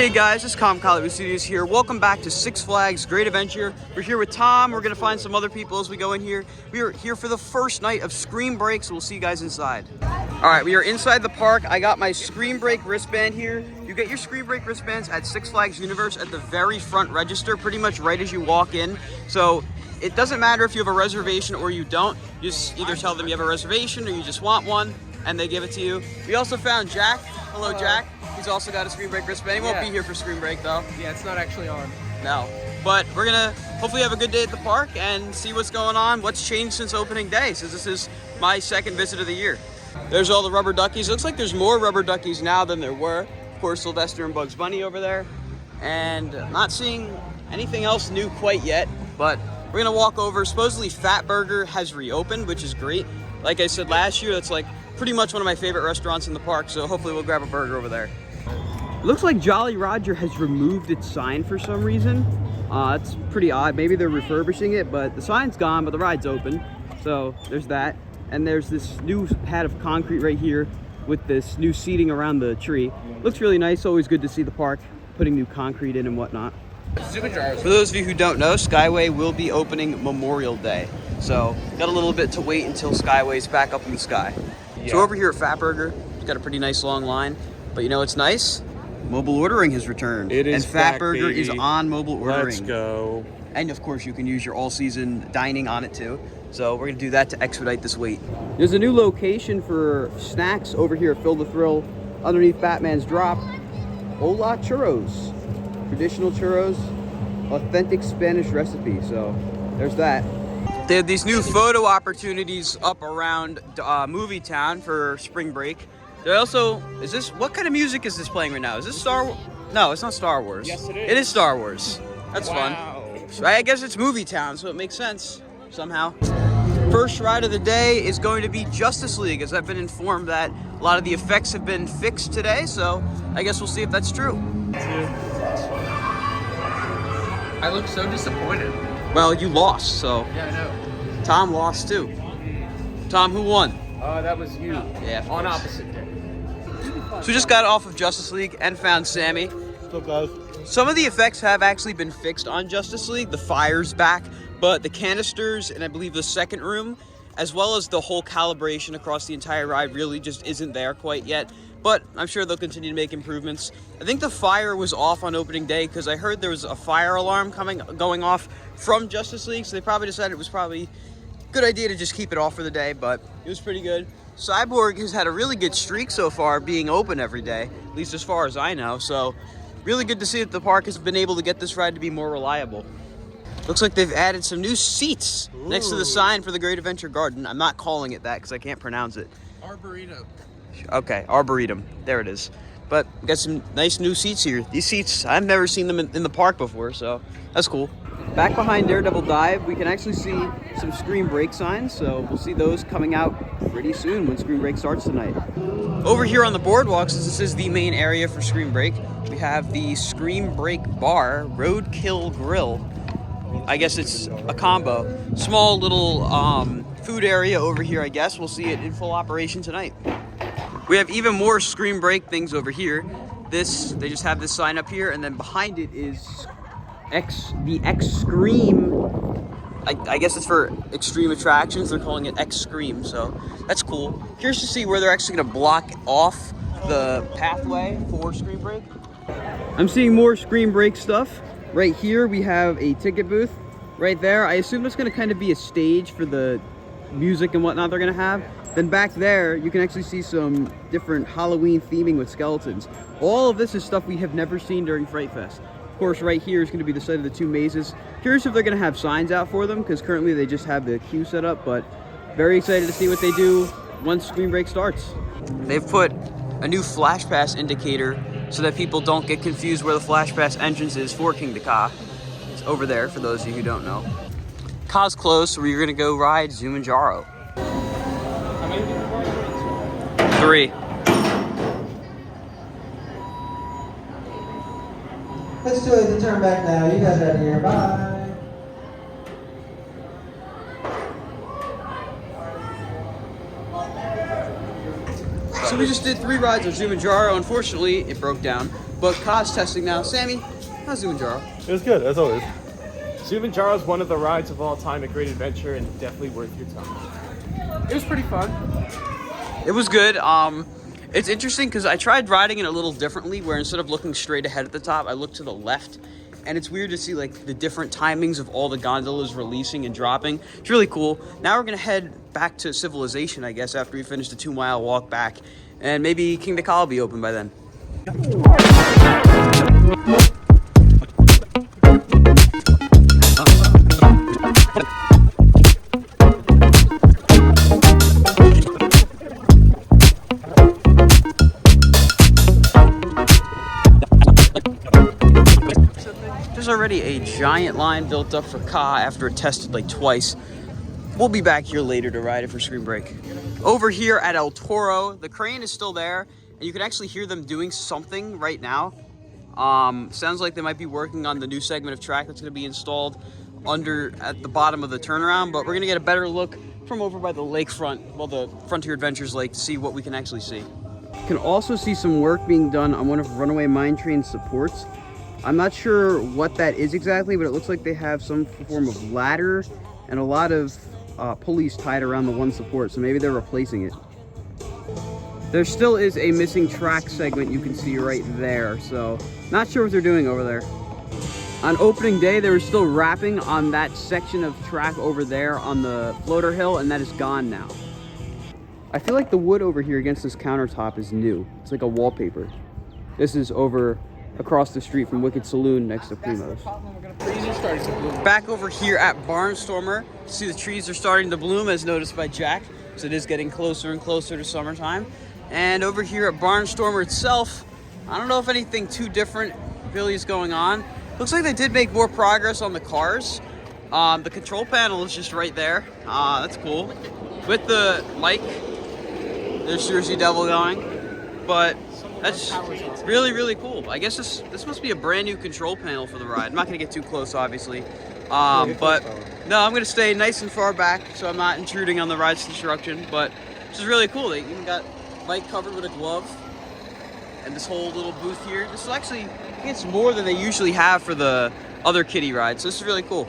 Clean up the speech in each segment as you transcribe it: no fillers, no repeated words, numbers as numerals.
Hey guys, it's Hollywood Studios here. Welcome back to Six Flags Great Adventure. We're here with Tom. We're gonna find some other people as we go in here. We are here for the first night of Scream Break, so we'll see you guys inside. All right, we are inside the park. I got my Scream Break wristband here. You get your Scream Break wristbands at Six Flags Universe at the very front register, pretty much right as you walk in. So it doesn't matter if you have a reservation or you don't. You just either tell them you have a reservation or you just want one, and they give it to you. We also found Jack. Hello, Jack. He's also got a Scream Break wristband. He won't be here for Scream Break though. Yeah, it's not actually on. No. But we're gonna hopefully have a good day at the park and see what's going on, what's changed since opening day, since this is my second visit of the year. There's all the rubber duckies. Looks like there's more rubber duckies now than there were. Of course, Sylvester and Bugs Bunny over there. And not seeing anything else new quite yet, but we're gonna walk over. Supposedly Fatburger has reopened, which is great. Like I said last year, that's like pretty much one of my favorite restaurants in the park, so hopefully we'll grab a burger over there. It looks like Jolly Roger has removed its sign for some reason. It's pretty odd. Maybe they're refurbishing it, but the sign's gone, but the ride's open. So there's that. And there's this new pad of concrete right here with this new seating around the tree. Looks really nice. Always good to see the park putting new concrete in and whatnot. For those of you who don't know, Skyway will be opening Memorial Day. So got a little bit to wait until Skyway's back up in the sky. Yeah. So over here at Fatburger, it's got a pretty nice long line. But you know what's nice? Mobile ordering has returned. It is. And Fatburger is on mobile ordering. Let's go. And of course you can use your all-season dining on it too. So we're gonna do that to expedite this wait. There's a new location for snacks over here at Fill the Thrill underneath Batman's Drop. Hola Churros. Traditional churros, authentic Spanish recipe. So there's that. They have these new photo opportunities up around Movie Town for spring break. They also, what kind of music is this playing right now? Is this Star Wars? No, it's not Star Wars. Yes, it is. It is Star Wars. That's fun. Wow. I guess it's Movie Town, so it makes sense somehow. First ride of the day is going to be Justice League, as I've been informed that a lot of the effects have been fixed today, so I guess we'll see if that's true. I look so disappointed. Well, you lost, so. Yeah, I know. Tom lost too. Tom, who won? That was you. Yeah, on opposite day. So we just got off of Justice League and found Sammy. What's up, guys? Some of the effects have actually been fixed on Justice League. The fire's back, but the canisters and I believe the second room, as well as the whole calibration across the entire ride really just isn't there quite yet. But I'm sure they'll continue to make improvements. I think the fire was off on opening day because I heard there was a fire alarm going off from Justice League, so they probably decided it was probably a good idea to just keep it off for the day, but it was pretty good. Cyborg has had a really good streak so far, being open every day, at least as far as I know, so really good to see that the park has been able to get this ride to be more reliable. Looks like they've added some new seats next to the sign for the Great Adventure Garden. I'm not calling it that because I can't pronounce it. Arboretum. Okay, Arboretum. There it is. But we got some nice new seats here. These seats, I've never seen them in the park before, so that's cool. Back behind Daredevil Dive, we can actually see some Scream Break signs, so we'll see those coming out pretty soon when Scream Break starts tonight. Over here on the boardwalk, since this is the main area for Scream Break, we have the Scream Break Bar Roadkill Grill. I guess it's a combo. Small little food area over here, I guess. We'll see it in full operation tonight. We have even more Scream Break things over here. They just have this sign up here, and then behind it is the X-Scream. I guess it's for extreme attractions. They're calling it X-Scream, so that's cool. Curious to see where they're actually gonna block off the pathway for Scream Break. I'm seeing more Scream Break stuff. Right here we have a ticket booth. Right there, I assume that's gonna kind of be a stage for the music and whatnot they're gonna have. Then back there, you can actually see some different Halloween theming with skeletons. All of this is stuff we have never seen during Fright Fest. Of course, right here is going to be the site of the two mazes. Curious if they're going to have signs out for them, because currently they just have the queue set up, but very excited to see what they do once Scream Break starts. They've put a new Flash Pass indicator so that people don't get confused where the Flash Pass entrance is for King Ka. It's over there, for those of you who don't know. Ka's close, so we're going to go ride Zumanjaro. 3. Let's do it. Turn back now. You guys are out of here. Bye. So we just did 3 rides on Zumanjaro. Unfortunately, it broke down. But Ka's testing now. Sammy, how's Zumanjaro? It was good, as always. Zumanjaro is one of the rides of all time, a great adventure, and definitely worth your time. It was pretty fun. It was good. It's interesting because I tried riding it a little differently, where instead of looking straight ahead at the top, I looked to the left. And it's weird to see like the different timings of all the gondolas releasing and dropping. It's really cool. Now we're gonna head back to Civilization, I guess, after we finish the 2-mile walk back. And maybe King the Ka will be open by then. There's already a giant line built up for Ka after it tested like twice. We'll be back here later to ride it for spring break. Over here at El Toro, the crane is still there, and you can actually hear them doing something right now. Sounds like they might be working on the new segment of track that's going to be installed under at the bottom of the turnaround, but we're going to get a better look from over by the lakefront, well, the Frontier Adventures Lake, to see what we can actually see. You can also see some work being done on one of Runaway Mine Train's supports. I'm not sure what that is exactly, but it looks like they have some form of ladder and a lot of pulleys tied around the one support, so maybe they're replacing it. There still is a missing track segment you can see right there, so not sure what they're doing over there. On opening day, they were still wrapping on that section of track over there on the floater hill, and that is gone now. I feel like the wood over here against this countertop is new. It's like a wallpaper. This is over across the street from Wicked Saloon next to Primo's. Back over here at Barnstormer, see the trees are starting to bloom as noticed by Jack, so it is getting closer and closer to summertime. And over here at Barnstormer itself, I don't know if anything too different really is going on. Looks like they did make more progress on the cars. The control panel is just right there. That's cool. With the mic, there's Jersey Devil going, but that's really, really cool. I guess this must be a brand new control panel for the ride. I'm not gonna get too close, obviously. But no, I'm gonna stay nice and far back so I'm not intruding on the ride's construction, but this is really cool. They even got Mike covered with a glove and this whole little booth here. This is actually, I think it's more than they usually have for the other kiddie rides, so this is really cool.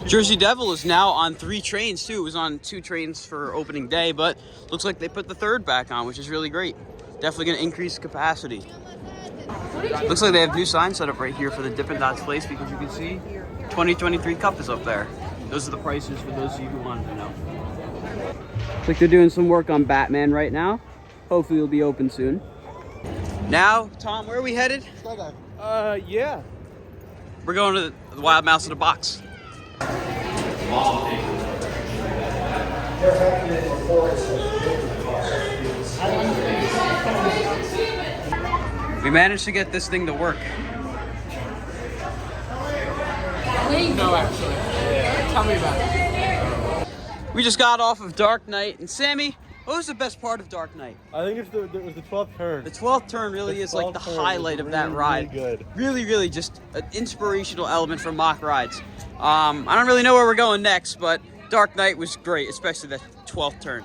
Jersey Devil is now on 3 trains too. It was on 2 trains for opening day, but looks like they put the 3rd back on, which is really great. Definitely going to increase capacity. Looks like they have new signs set up right here for the Dippin' Dots place, because you can see 2023 Cup is up there. Those are the prices for those of you who wanted to know. Looks like they're doing some work on Batman right now. Hopefully it'll be open soon. Now, Tom, where are we headed? Yeah. We're going to the Wild Mouse in the Box. We managed to get this thing to work. No, actually. Tell me about it. We just got off of Dark Knight, and Sammy, what was the best part of Dark Knight? I think it was the 12th turn. The 12th turn really is like the highlight of that ride. Really good. Really just an inspirational element for mock rides. I don't really know where we're going next, but Dark Knight was great, especially that 12th turn.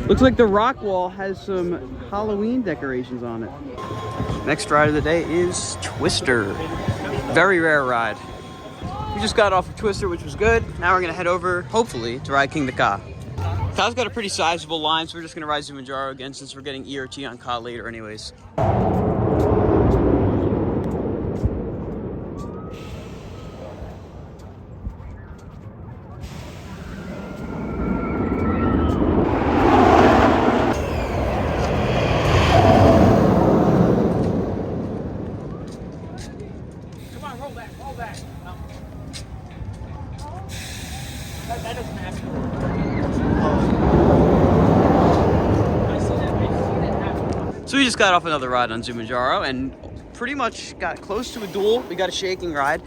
Looks like the rock wall has some Halloween decorations on it. Next ride of the day is Twister. Very rare ride. We just got off of Twister, which was good. Now we're gonna head over, hopefully, to ride King the Ka. Ka's got a pretty sizable line, so we're just gonna ride Zumanjaro again since we're getting ERT on Ka later anyways. So we just got off another ride on Zumanjaro and pretty much got close to a duel. We got a shaking ride.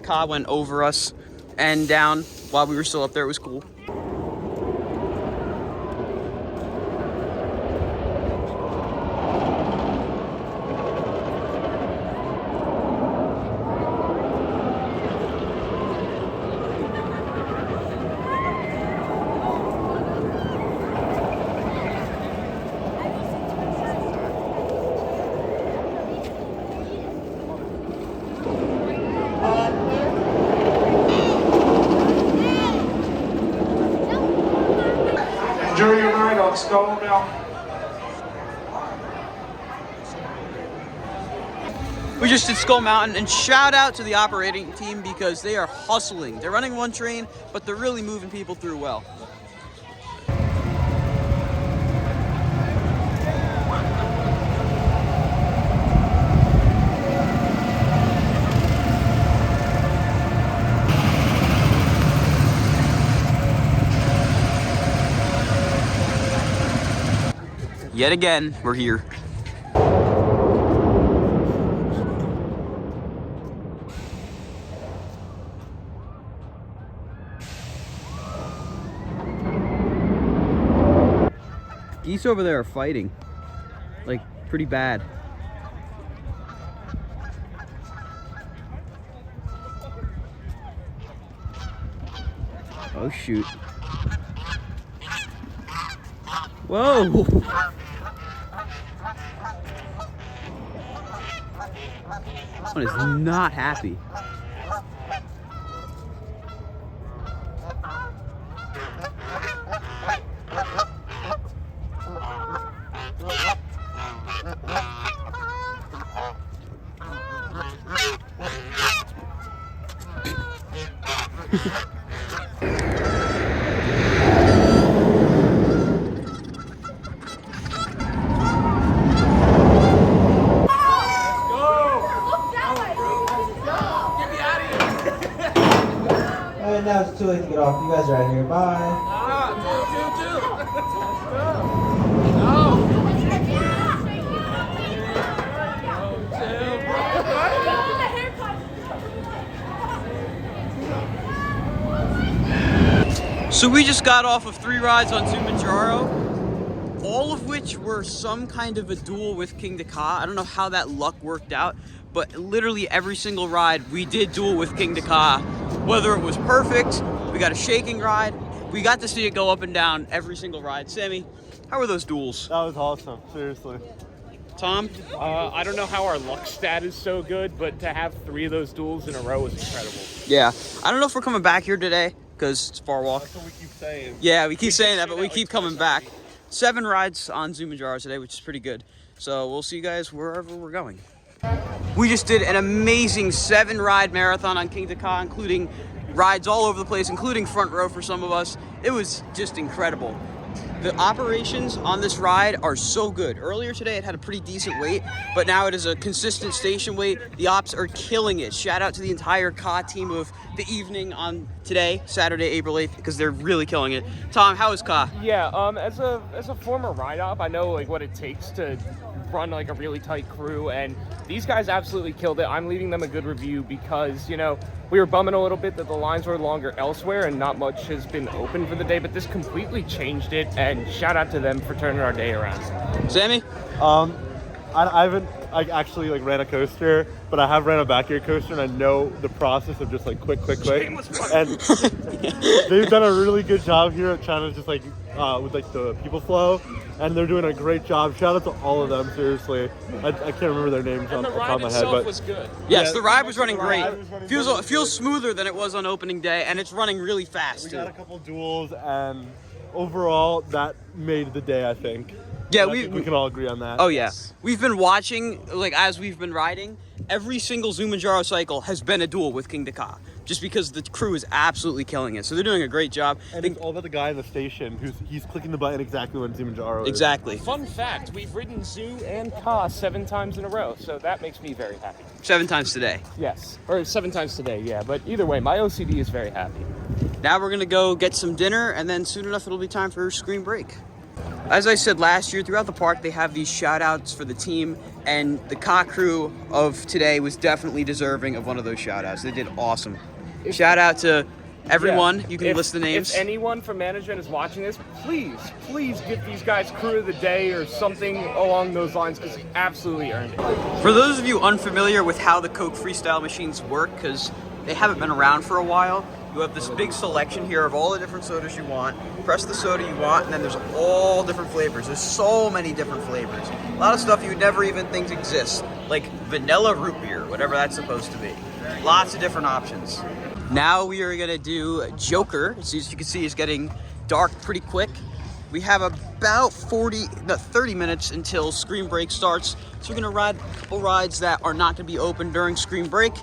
Ka went over us and down while we were still up there. It was cool. Alex, go now. We just did Skull Mountain, and shout out to the operating team because they are hustling. They're running one train, but they're really moving people through well. Yet again, we're here. Geese over there are fighting, like pretty bad. Oh shoot. Whoa! One is not happy. Alright, now it's too late to get off. You guys are out here. Bye. So we just got off of 3 rides on Zumanjaro, all of which were some kind of a duel with King Dakar. I don't know how that luck worked out, but literally every single ride we did duel with King Dakar. Whether it was perfect, we got a shaking ride, we got to see it go up and down every single ride. Sammy, how were those duels? That was awesome, seriously. Tom? I don't know how our luck stat is so good, but to have 3 of those duels in a row was incredible. Yeah, I don't know if we're coming back here today because it's a far walk. That's what we keep saying. Yeah, we keep saying that, but we keep coming back. 7 rides on Zumanjaro today, which is pretty good. So we'll see you guys wherever we're going. We just did an amazing 7-ride marathon on King Dakar, including rides all over the place, including front row for some of us. It was just incredible. The operations on this ride are so good. Earlier today, it had a pretty decent wait, but now it is a consistent station wait. The ops are killing it. Shout out to the entire CA team of the evening on today, Saturday, April 8th, because they're really killing it. Tom, how is CA? Yeah, as a former ride op, I know like what it takes to run like a really tight crew, and these guys absolutely killed it. I'm leaving them a good review because, you know, we were bumming a little bit that the lines were longer elsewhere and not much has been open for the day, but this completely changed it, and shout out to them for turning our day around. Sammy? I haven't actually like ran a coaster, but I have ran a back air coaster, and I know the process of just like quick. And they've done a really good job here at China, just like with like the people flow, and they're doing a great job. Shout out to all of them, seriously. I can't remember their names on the top of my head, but was good. Yes, Yeah, the ride was running great. ride was running Feels feels smoother than it was on opening day, and it's running really fast we too. got a couple duels, and overall that made the day, I think. Yeah, I think we can all agree on that. Oh yeah, we've been watching, like as we've been riding, every single Zumanjaro cycle has been a duel with King Dakar, just because the crew is absolutely killing it. So they're doing a great job. And it's all about the guy in the station he's clicking the button exactly when Zumanjaro is. Exactly. Fun fact, we've ridden Zoo and Ka 7 times in a row, so that makes me very happy. 7 times today. Yes, or 7 times today, yeah, but either way, my OCD is very happy. Now we're gonna go get some dinner, and then soon enough it'll be time for screen break. As I said last year, throughout the park they have these shout outs for the team, and the Ka crew of today was definitely deserving of one of those shout outs. They did awesome. Shout out to everyone. Yeah. You can list the names. If anyone from management is watching this, please give these guys crew of the day or something along those lines, because they absolutely earned it. For those of you unfamiliar with how the Coke freestyle machines work, because they haven't been around for a while, you have this big selection here of all the different sodas you want. Press the soda you want, and then there's all different flavors. There's so many different flavors. A lot of stuff you would never even think exists, like vanilla root beer, whatever that's supposed to be. Lots of different options. Now we are gonna do Joker. So as you can see, it's getting dark pretty quick. We have about 30 minutes until Screen Break starts. So we're gonna ride a couple rides that are not gonna be open during Screen Break,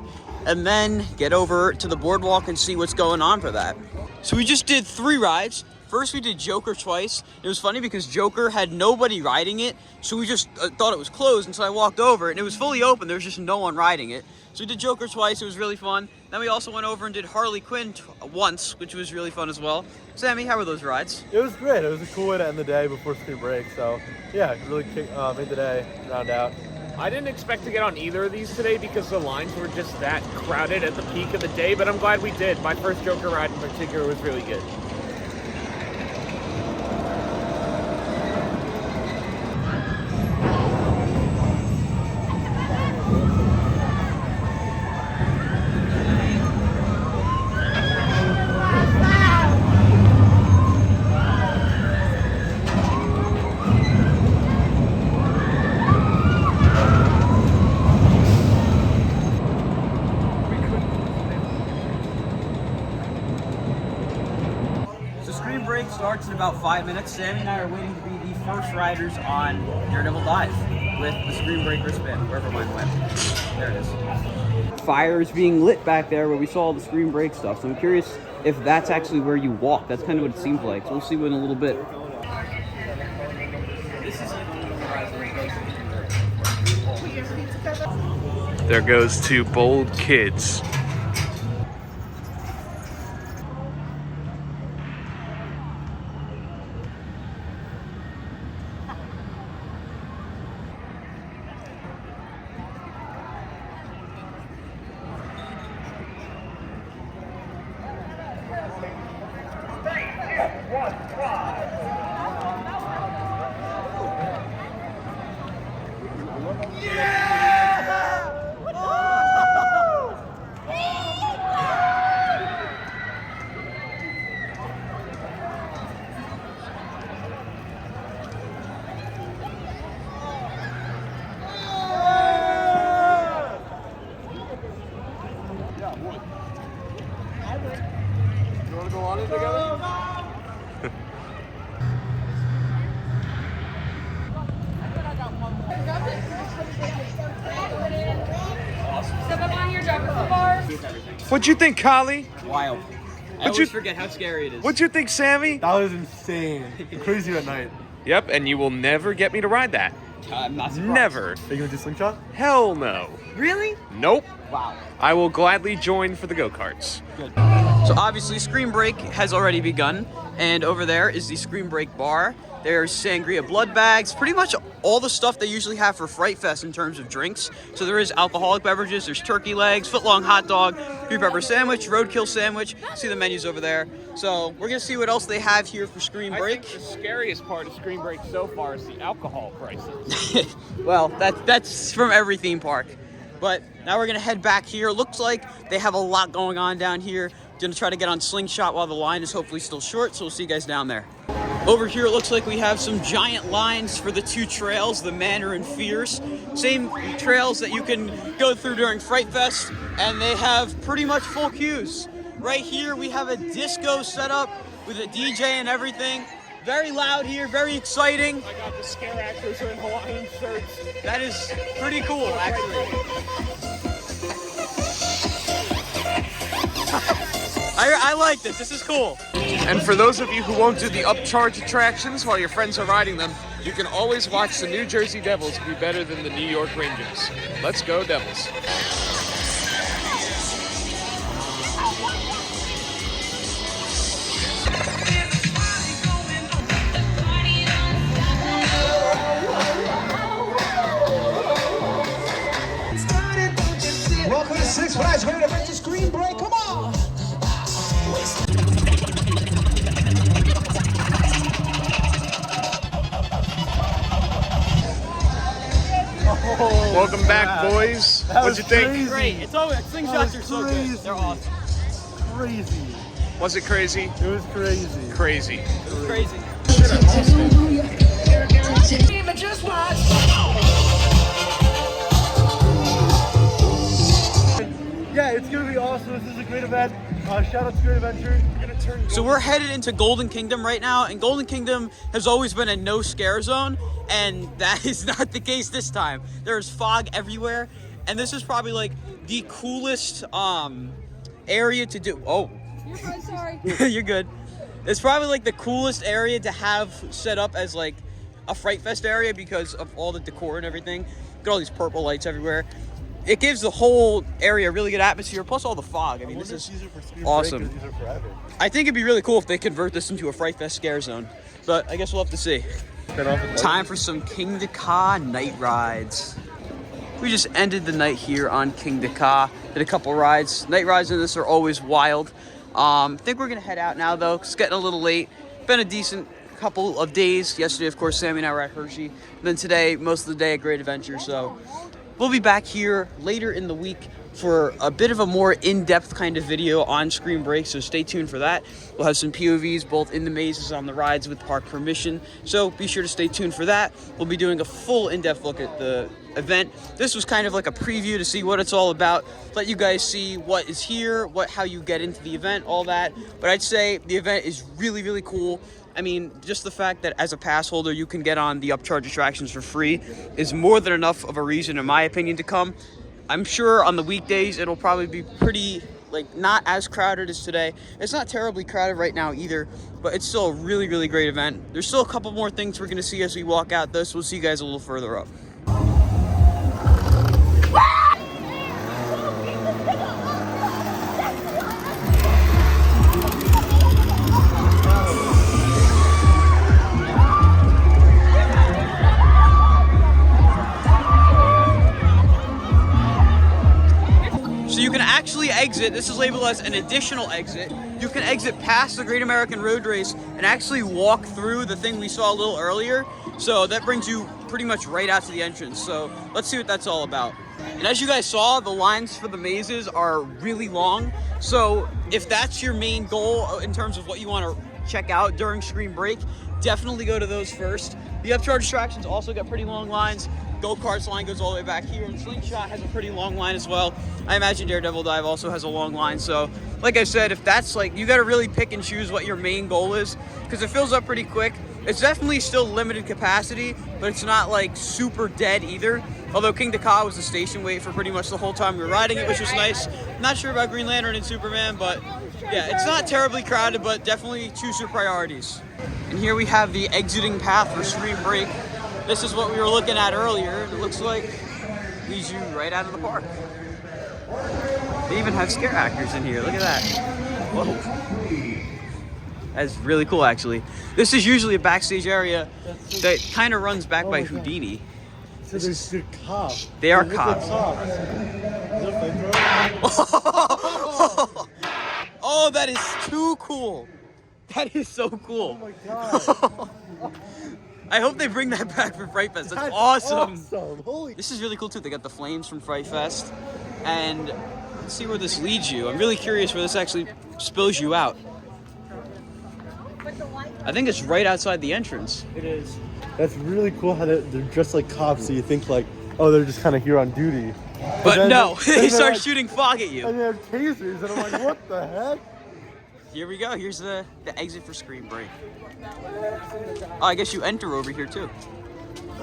and then get over to the boardwalk and see what's going on for that. So we just did 3 rides. First we did Joker twice. It was funny because Joker had nobody riding it, so we just thought it was closed until I walked over and it was fully open. There was just no one riding it. So we did Joker twice. It was really fun. Then we also went over and did Harley Quinn once, which was really fun as well. Sammy, how were those rides? It was great. It was a cool way to end the day before Screen Break. So yeah, really made the day round out. I didn't expect to get on either of these today because the lines were just that crowded at the peak of the day, but I'm glad we did. My first Joker ride in particular was really good. Starts in about 5 minutes. Sammy and I are waiting to be the first riders on Daredevil Dive with the Screen Break wristband, wherever mine went. There it is. Fire is being lit back there where we saw all the Screen Break stuff. So I'm curious if that's actually where you walk. That's kind of what it seems like. So we'll see in a little bit. There goes 2 bold kids. What'd you think, Kali? Wild. I always forget how scary it is. What'd you think, Sammy? That was insane. Crazy at night. Yep, and you will never get me to ride that. I'm not surprised. Never. Are you gonna do slingshot? Hell no. Really? Nope. Wow. I will gladly join for the go-karts. Good. So obviously Screen Break has already begun, and over there is the Screen Break bar. There's sangria blood bags, pretty much all the stuff they usually have for Fright Fest in terms of drinks. So there is alcoholic beverages, there's turkey legs, footlong hot dog, green pepper sandwich, roadkill sandwich. See the menus over there. So we're gonna see what else they have here for Screen Break. I think the scariest part of Screen Break so far is the alcohol prices. Well, that's from every theme park. But now we're gonna head back here. Looks like they have a lot going on down here. Gonna try to get on Slingshot while the line is hopefully still short, so we'll see you guys down there. Over here, it looks like we have some giant lines for the 2 trails, the Manor and Fierce. Same trails that you can go through during Fright Fest, and they have pretty much full queues. Right here, we have a disco set up with a DJ and everything. Very loud here, very exciting. I got the scare actors in Hawaiian shirts. That is pretty cool, actually. I like this. This is cool. And for those of you who won't do the upcharge attractions while your friends are riding them, you can always watch the New Jersey Devils be better than the New York Rangers. Let's go, Devils. Welcome to Six Flags Great Adventure Screen Break. Come on! Welcome back, boys. What'd you think? Crazy. Great. It's always slingshots are so good. They're awesome. Crazy. Was it crazy? It was crazy. Crazy. It was crazy. Yeah, it's gonna be awesome. This is a great event. Shout out to Great Adventure. So we're headed into Golden Kingdom right now, and Golden Kingdom has always been a no scare zone, and that is not the case this time. There's fog everywhere, and this is probably like the coolest area to do. Oh, You're so sorry. you're good. It's probably like the coolest area to have set up as like a Fright Fest area because of all the decor and everything. Got all these purple lights everywhere. It gives the whole area a really good atmosphere, plus all the fog. I mean, this is awesome. I think it'd be really cool if they convert this into a Fright Fest scare zone, but I guess we'll have to see. Time for some King Ka night rides. We just ended the night here on King Ka. Did a couple rides. Night rides in this are always wild. I think we're gonna head out now though, 'cause it's getting a little late. Been a decent couple of days. Yesterday, of course, Sammy and I were at Hershey. And then today, most of the day at Great Adventure. So we'll be back here later in the week for a bit of a more in-depth kind of video on Screen Break, so stay tuned for that. We'll have some POVs both in the mazes, on the rides with park permission, so be sure to stay tuned for that. We'll be doing a full in-depth look at the event. This was kind of like a preview to see what it's all about, let you guys see what is here, how you get into the event, all that. But I'd say the event is really, really cool. I mean, just the fact that as a pass holder you can get on the upcharge attractions for free is more than enough of a reason, in my opinion, to come. I'm sure on the weekdays it'll probably be pretty, like, not as crowded as today. It's not terribly crowded right now either, but it's still a really, really great event. There's still a couple more things we're gonna see as we walk out this. We'll see you guys a little further up. So you can actually exit, this is labeled as an additional exit. You can exit past the Great American Road Race and actually walk through the thing we saw a little earlier. So that brings you pretty much right out to the entrance. So let's see what that's all about. And as you guys saw, the lines for the mazes are really long. So if that's your main goal in terms of what you want to check out during Screen Break, definitely go to those first. The upcharge attractions also got pretty long lines. Go-karts line goes all the way back here, and Slingshot has a pretty long line as well. I imagine Daredevil Dive also has a long line. So like I said, if that's like, you got to really pick and choose what your main goal is, because it fills up pretty quick. It's definitely still limited capacity, but it's not like super dead either. Although King Ka was the station wait for pretty much the whole time we were riding it, which was nice. Not sure about Green Lantern and Superman, but yeah, it's not terribly crowded, but definitely choose your priorities. And here we have the exiting path for Screen Break. This is what we were looking at earlier. It looks like it leads you right out of the park. They even have scare actors in here. Look at that. Whoa. That's really cool, actually. This is usually a backstage area that kind of runs back by Houdini. So they're cops. They are cops. Oh, that is too cool. That is so cool. Oh my god. I hope they bring that back for Fright Fest. That's awesome. Holy. This is really cool too. They got the flames from Fright Fest. And let's see where this leads you. I'm really curious where this actually spills you out. I think it's right outside the entrance. It is. That's really cool how they're dressed like cops, so you think like, oh, they're just kind of here on duty. But no, they start like, shooting fog at you. And they have tasers, and I'm like, what the heck? Here we go. Here's the exit for Screen Break. Oh, I guess you enter over here too.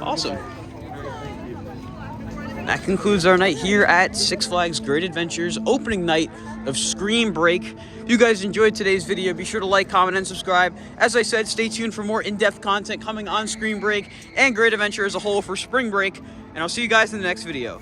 Awesome. That concludes our night here at Six Flags Great Adventures, opening night of Screen Break. If you guys enjoyed today's video, be sure to like, comment, and subscribe. As I said, stay tuned for more in-depth content coming on Screen Break and Great Adventure as a whole for Spring Break. And I'll see you guys in the next video.